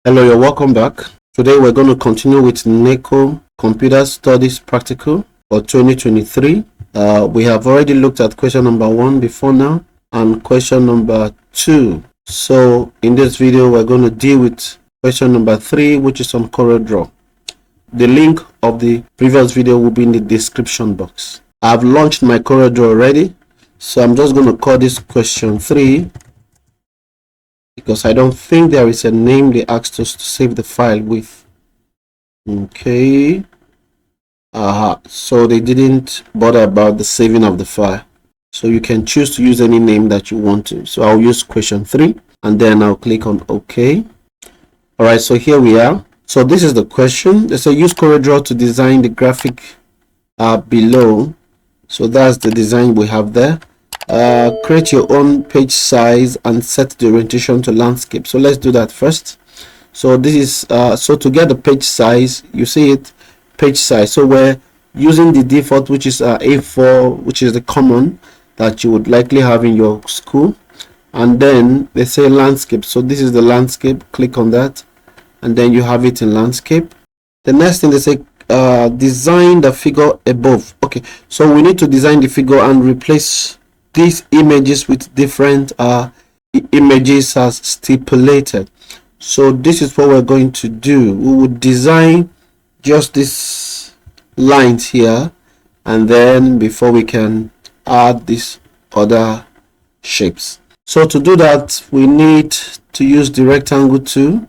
Hello, you're welcome back. Today we're going to continue with NECO Computer Studies Practical for 2023. We have already looked at question number 1 before now and question number 2. So in this video we're going to deal with question number 3, which is on CorelDRAW. The link of the previous video will be in the description box. I've launched my CorelDRAW already, so I'm just going to call this question 3 because I don't think there is a name they asked us to save the file with. Okay. So they didn't bother about the saving of the file. So you can choose to use any name that you want to. So I'll use question 3 and then I'll click on OK. Alright, so here we are. So this is the question. They say use CorelDRAW to design the graphic below. So that's the design we have there. Create your own page size and set the orientation to landscape. So let's do that first. So this is so to get the page size, you see it, page size. So we're using the default, which is A4, which is the common that you would likely have in your school. And then they say landscape. So this is the landscape. Click on that and then you have it in landscape. The next thing they say, design the figure above. Okay, so we need to design the figure and replace these images with different images as stipulated. So this is what we're going to do. We would design just these lines here, and then before we can add these other shapes. So to do that, we need to use the rectangle tool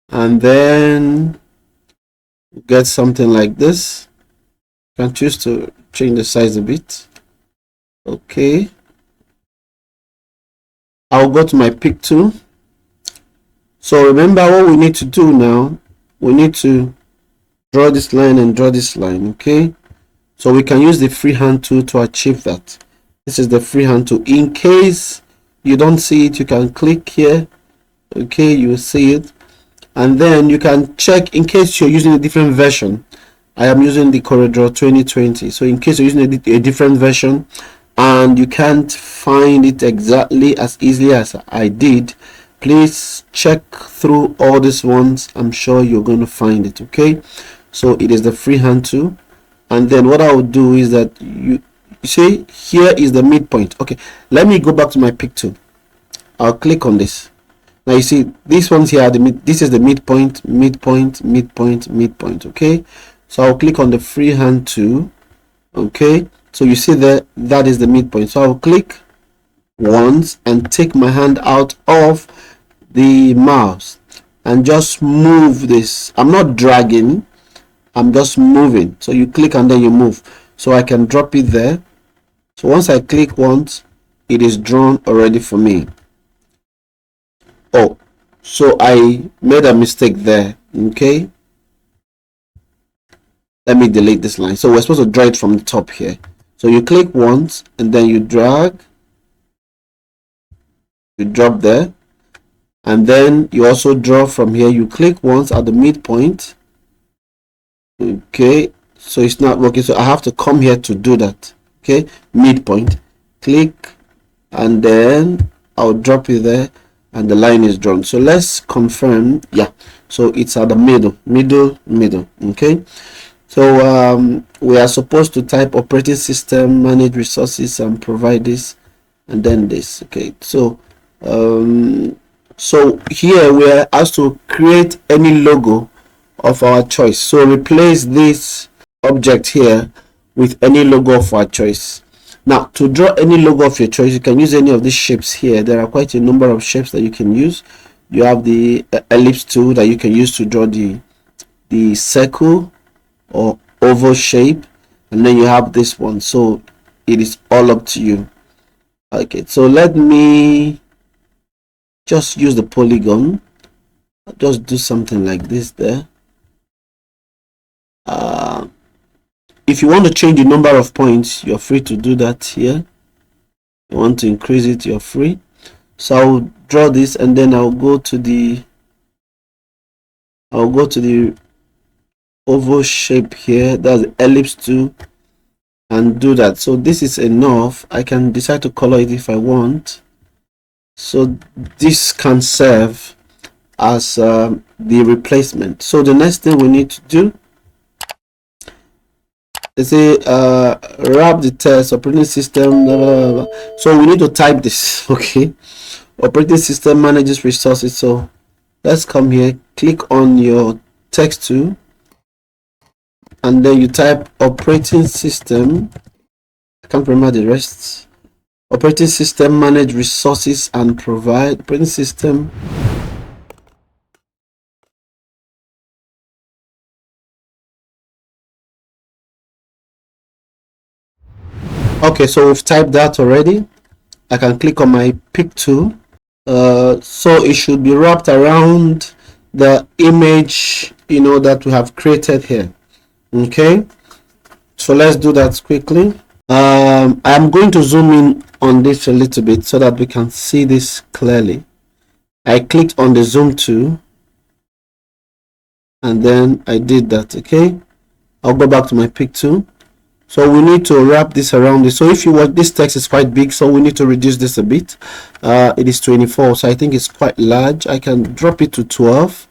and then get something like this. You can choose to change the size a bit. Okay, I'll go to my pick tool. So remember what we need to do now. We need to draw this line and draw this line. Okay, so we can use the freehand tool to achieve that. This is the freehand tool. In case you don't see it, you can click here. Okay, you will see it, and then you can check in case you're using a different version. I am using the CorelDRAW 2020. So in case you're using a different version and you can't find it exactly as easily as I did, please check through all these ones. I'm sure you're going to find it. Okay, so it is the freehand tool, and then what I will do is that you see here is the midpoint. Okay, let me go back to my pick tool. I'll click on this. Now you see these ones here, this is the midpoint, midpoint, midpoint, midpoint. Okay, so I'll click on the freehand tool. Okay, so you see that that is the midpoint. So I'll click once and take my hand out of the mouse and just move this. I'm not dragging, I'm just moving. So you click and then you move. So I can drop it there. So once I click once, it is drawn already for me. Oh, so I made a mistake there. Okay, let me delete this line. So we're supposed to draw it from the top here. So you click once and then you drag, you drop there, and then you also draw from here. You click once at the midpoint. Okay, so it's not working, so I have to come here to do that. Okay, midpoint, click, and then I'll drop it there and the line is drawn. So let's confirm. Yeah, so it's at the middle. Okay, so we are supposed to type operating system, manage resources, and provide this and then this. Okay, so so here we are asked to create any logo of our choice. So replace this object here with any logo of our choice. Now to draw any logo of your choice, you can use any of these shapes here. There are quite a number of shapes that you can use. You have the ellipse tool that you can use to draw the circle or oval shape, and then you have this one. So it is all up to you. Okay, so let me just use the polygon. I'll just do something like this there. If you want to change the number of points, you're free to do that here. You want to increase it, you're free. So I'll draw this and then I'll go to the oval shape here. That's the ellipse tool, and do that. So this is enough. I can decide to color it if I want. So this can serve as the replacement. So the next thing we need to do is wrap the text operating system, blah, blah, blah. So we need to type this. Okay, operating system manages resources. So let's come here, click on your text tool, and then you type operating system. I can't remember the rest. Operating system manage resources and provide. Operating system. Okay, so we've typed that already. I can click on my pick tool. So it should be wrapped around the image, you know, that we have created here. Okay, so let's do that quickly. I'm going to zoom in on this a little bit so that we can see this clearly. I clicked on the zoom tool and then I did that. Okay, I'll go back to my pick tool. So we need to wrap this around this. So if you watch, this text is quite big, so we need to reduce this a bit. It is 24, so I think it's quite large. I can drop it to 12.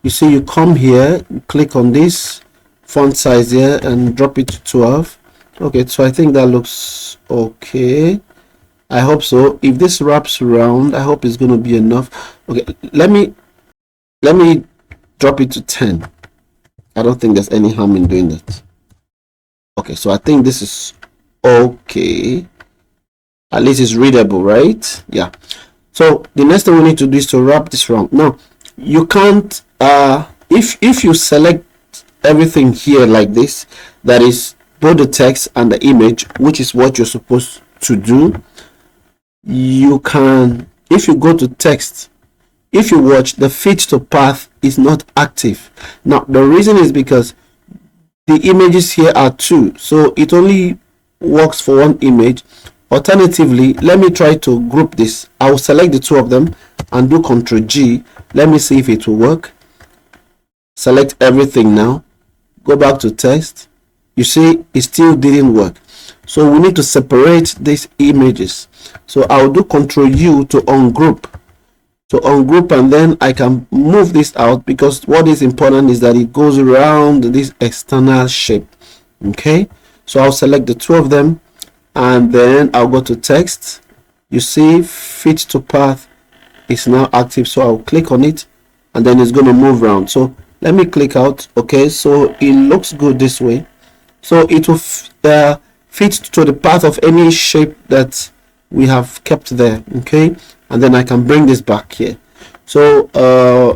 You see, you come here, you click on this font size here and drop it to 12. Okay, so I think that looks okay. I hope so. If this wraps around, I hope it's going to be enough. Okay, let me drop it to 10. I don't think there's any harm in doing that. Okay, so I think this is okay. At least it's readable, right? Yeah. So the next thing we need to do is to wrap this around. Now, you can't if you select everything here like this, that is both the text and the image, which is what you're supposed to do, you can, if you go to text, if you watch, the fit to path is not active. Now the reason is because the images here are two, so it only works for one image. Alternatively, let me try to group this. I will select the two of them and do Ctrl G. Let me see if it will work. Select everything now, go back to text. You see, it still didn't work. So we need to separate these images. So I'll do Ctrl U to ungroup. So ungroup, and then I can move this out, because what is important is that it goes around this external shape. Okay, so I'll select the two of them and then I'll go to text. You see, fit to path is now active, so I'll click on it and then it's going to move around. So let me click out. Okay, so it looks good this way. So it will fit to the path of any shape that we have kept there. Okay, and then I can bring this back here. So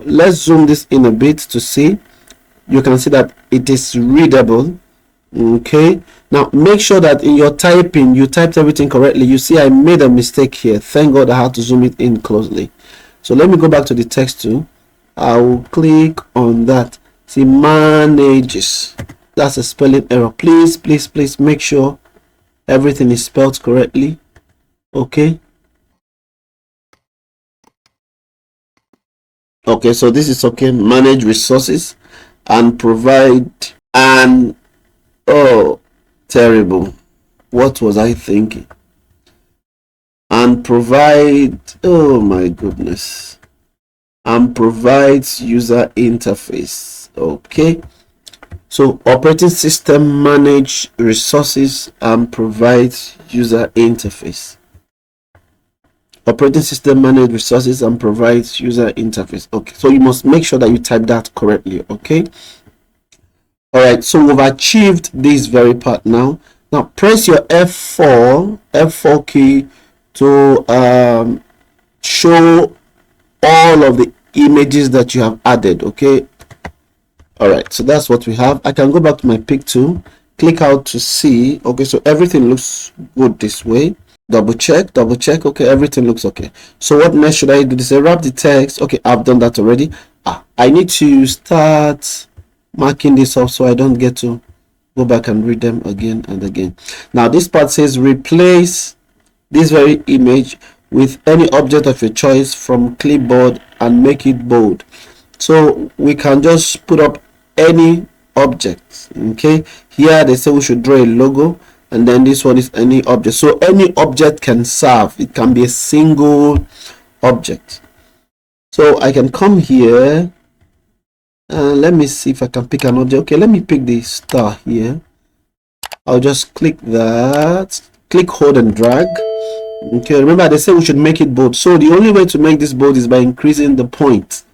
let's zoom this in a bit to see. You can see that it is readable. Okay, now make sure that in your typing you typed everything correctly. You see, I made a mistake here. Thank God I had to zoom it in closely. So let me go back to the text tool. I will click on that. See, manages. That's a spelling error. Please make sure everything is spelled correctly. Okay, okay, so this is okay. Manage resources and provide, and oh, terrible, what was I thinking? And provide, oh my goodness, and provides user interface. Okay, so operating system manage resources and provides user interface. Operating system manage resources and provides user interface. Okay, so you must make sure that you type that correctly. Okay, all right, so we've achieved this very part. Now press your F4 key to show all of the images that you have added. Okay, all right, so that's what we have. I can go back to my pick tool, click out to see. Okay, so everything looks good this way. Double check. Okay, everything looks okay. So what next should I do? This wrap the text. Okay, I've done that already. I need to start marking this off so I don't get to go back and read them again and again. Now this part says replace this very image with any object of your choice from clipboard and make it bold. So we can just put up any object. Okay, here they say we should draw a logo, and then this one is any object. So any object can serve. It can be a single object. So I can come here and let me see if I can pick an object. Okay, let me pick the star here. I'll just click that, click, hold and drag. Okay, remember they say we should make it bold. So the only way to make this bold is by increasing the point.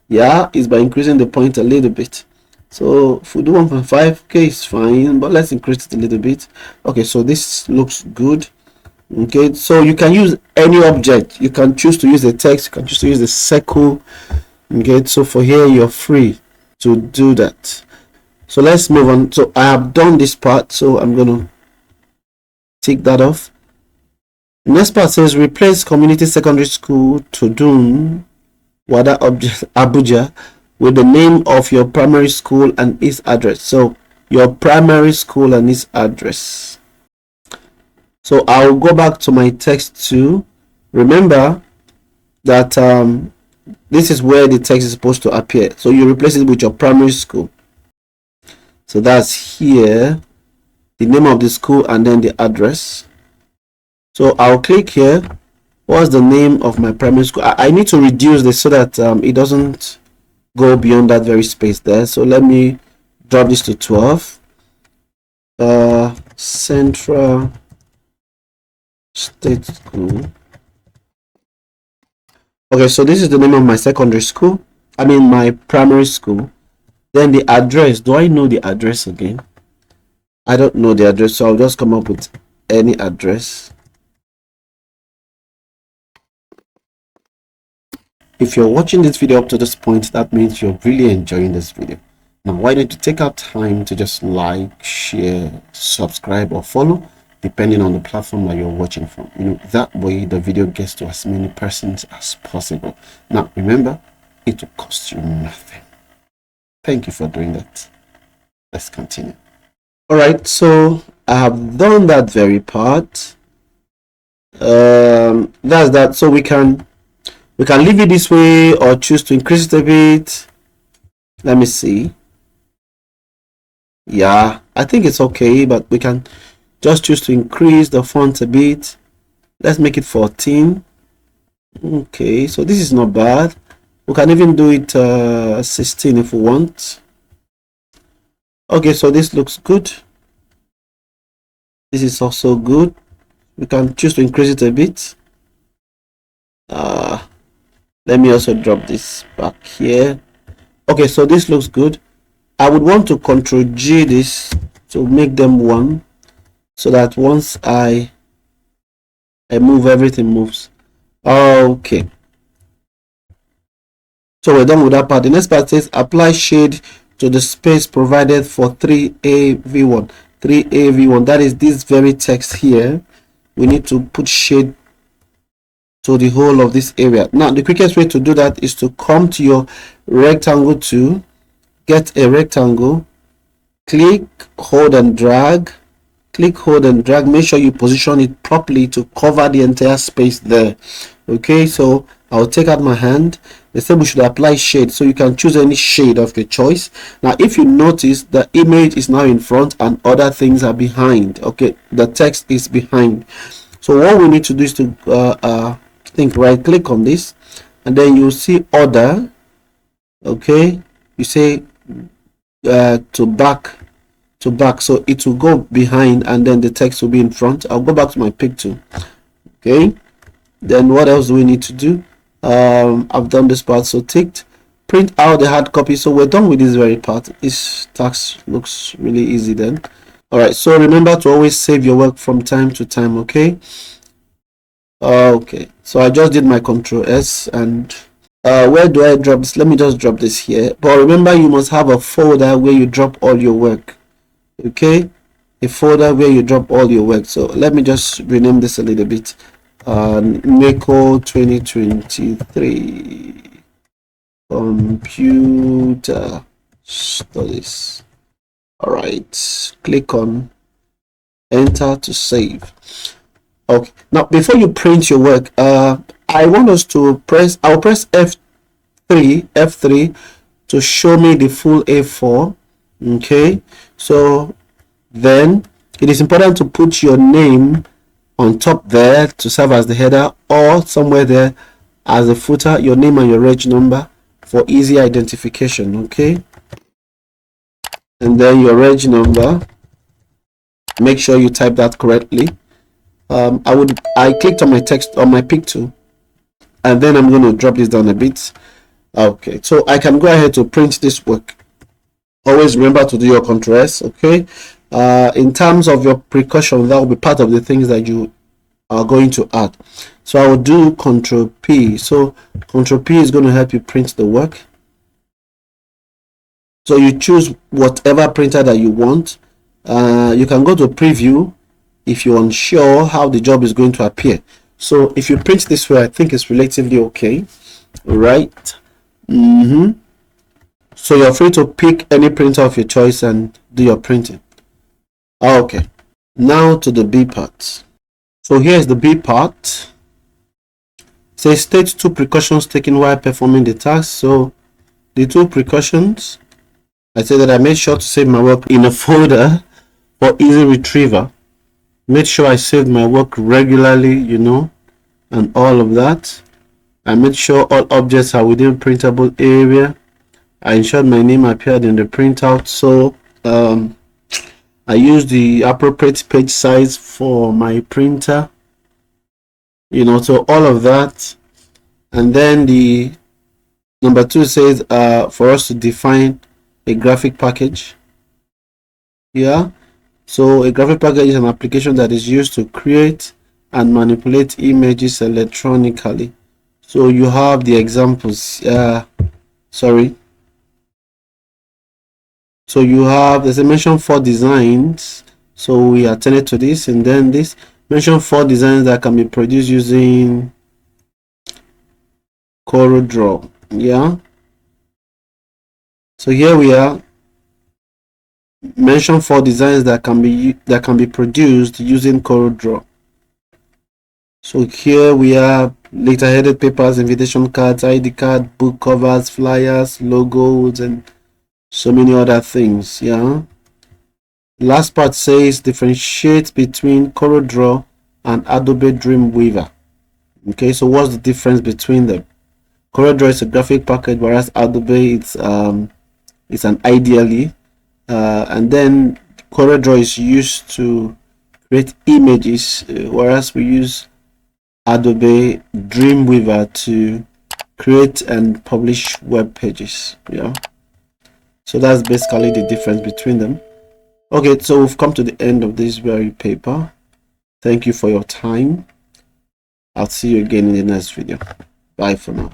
Yeah, is by increasing the point a little bit. So if we do 1.5, okay, it's fine, but let's increase it a little bit. Okay, so this looks good. Okay, so you can use any object. You can choose to use the text, you can choose to use the circle. Okay, so for here you're free to do that. So let's move on. So I have done this part, so I'm gonna tick that off. The next part says replace community secondary school Tudun Wada object Abuja with the name of your primary school and its address. So your primary school and its address. So I'll go back to my text too. Remember that this is where the text is supposed to appear. So you replace it with your primary school. So that's here, the name of the school and then the address. So I'll click here. What's the name of my primary school? I need to reduce this so that it doesn't go beyond that very space there. So let me drop this to 12. Central State School. Okay, so this is the name of my secondary school. I mean my primary school. Then the address. Do I know the address again? I don't know the address, so I'll just come up with any address. If you're watching this video up to this point, that means you're really enjoying this video. Now, why don't you take out time to just like, share, subscribe, or follow, depending on the platform that you're watching from. You know, that way the video gets to as many persons as possible. Now, remember, it will cost you nothing. Thank you for doing that. Let's continue. All right, so I have done that very part. That's that. So we can leave it this way or choose to increase it a bit. Let me see. Yeah, I think it's okay, but we can just choose to increase the font a bit. Let's make it 14. Okay, so this is not bad. We can even do it 16 if we want. Okay, so this looks good. This is also good. We can choose to increase it a bit. Let me also drop this back here. Okay, so this looks good. I would want to Ctrl G this to make them one, so that once I move, everything moves. Okay, so we're done with that part. The next part says apply shade to the space provided for 3AV1. 3AV1, that is this very text here. We need to put shade to the whole of this area. Now the quickest way to do that is to come to your rectangle tool, get a rectangle, click, hold and drag, click, hold and drag. Make sure you position it properly to cover the entire space there. Okay, so I'll take out my hand. They said we should apply shade, so you can choose any shade of your choice. Now if you notice, the image is now in front and other things are behind. Okay, the text is behind. So what we need to do is to right click on this, and then you see order. Okay, you say to back, so it will go behind and then the text will be in front. I'll go back to my pick tool. Okay, then what else do we need to do? I've done this part, so ticked. Print out the hard copy. So we're done with this very part. This task looks really easy then. All right, so remember to always save your work from time to time. Okay, okay, so I just did my Ctrl S, and where do I drop this? Let me just drop this here. But remember, you must have a folder where you drop all your work. Okay, a folder where you drop all your work. So let me just rename this a little bit. NECO 2023 computer studies. All right, click on enter to save. Okay, now before you print your work, I want us to press, I'll press F3 to show me the full A4. Okay, so then it is important to put your name on top there to serve as the header, or somewhere there as a footer your name and your reg number for easy identification. Okay, and then your reg number, make sure you type that correctly. I clicked on my text on my pick tool, and then I'm going to drop this down a bit. Okay, so I can go ahead to print this work. Always remember to do your Ctrl S. Okay, in terms of your precaution, that will be part of the things that you are going to add. So I will do Ctrl P. So Ctrl P is going to help you print the work. So you choose whatever printer that you want. You can go to preview if you're unsure how the job is going to appear. So if you print this way, I think it's relatively okay. Right. So you're free to pick any printer of your choice and do your printing. Okay, now to the B part. So here's the B part. It says state 2 precautions taken while performing the task. So the 2 precautions, I say that I made sure to save my work in a folder for easy retrieval. Made sure I saved my work regularly, you know, and all of that. I made sure all objects are within printable area. I ensured my name appeared in the printout. So I used the appropriate page size for my printer, you know, so all of that. And then the number 2 says for us to define a graphic package. Yeah, so a graphic package is an application that is used to create and manipulate images electronically. So you have the examples. So you have, there's a mention 4 designs. So we attended to this, and then this mention 4 designs that can be produced using CorelDRAW. Yeah. So here we are. Mention 4 designs that can be produced using CorelDRAW. So here we have letterheaded papers, invitation cards, ID card, book covers, flyers, logos, and so many other things. Yeah. Last part says differentiate between CorelDRAW and Adobe Dreamweaver. Okay, so what's the difference between them? CorelDRAW is a graphic package, whereas Adobe it's an IDLE, and then CorelDRAW is used to create images, whereas we use Adobe Dreamweaver to create and publish web pages. Yeah, so that's basically the difference between them. Okay, so we've come to the end of this very paper. Thank you for your time. I'll see you again in the next video. Bye for now.